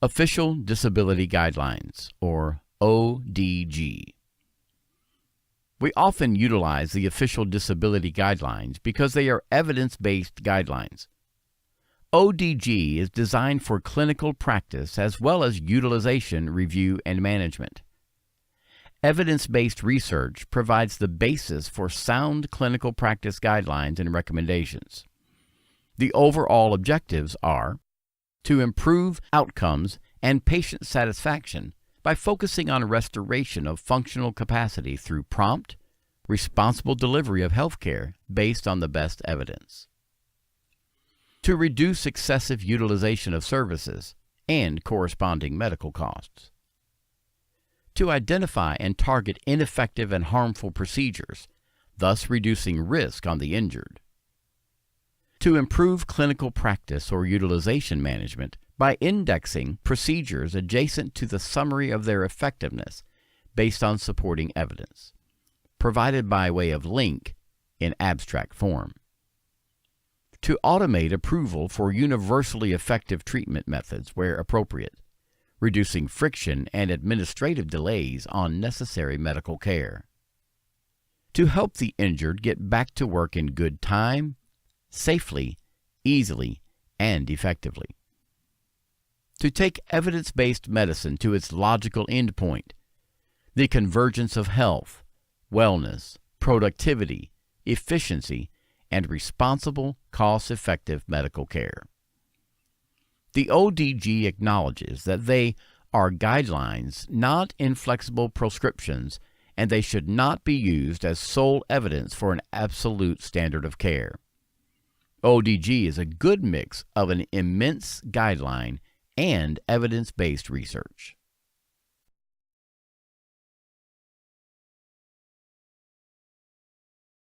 Official Disability Guidelines, or ODG. We often utilize the official disability guidelines because they are evidence-based guidelines. ODG is designed for clinical practice as well as utilization review and management. Evidence-based research provides the basis for sound clinical practice guidelines and recommendations. The overall objectives are to improve outcomes and patient satisfaction by focusing on restoration of functional capacity through prompt, responsible delivery of healthcare based on the best evidence. To reduce excessive utilization of services and corresponding medical costs. To identify and target ineffective and harmful procedures, thus reducing risk on the injured. To improve clinical practice or utilization management by indexing procedures adjacent to the summary of their effectiveness based on supporting evidence, provided by way of link in abstract form. To automate approval for universally effective treatment methods where appropriate, reducing friction and administrative delays on necessary medical care. To help the injured get back to work in good time, safely, easily, and effectively. To take evidence-based medicine to its logical endpoint, the convergence of health, wellness, productivity, efficiency, and responsible, cost-effective medical care. The ODG acknowledges that they are guidelines, not inflexible prescriptions, and they should not be used as sole evidence for an absolute standard of care. ODG is a good mix of an immense guideline and evidence-based research.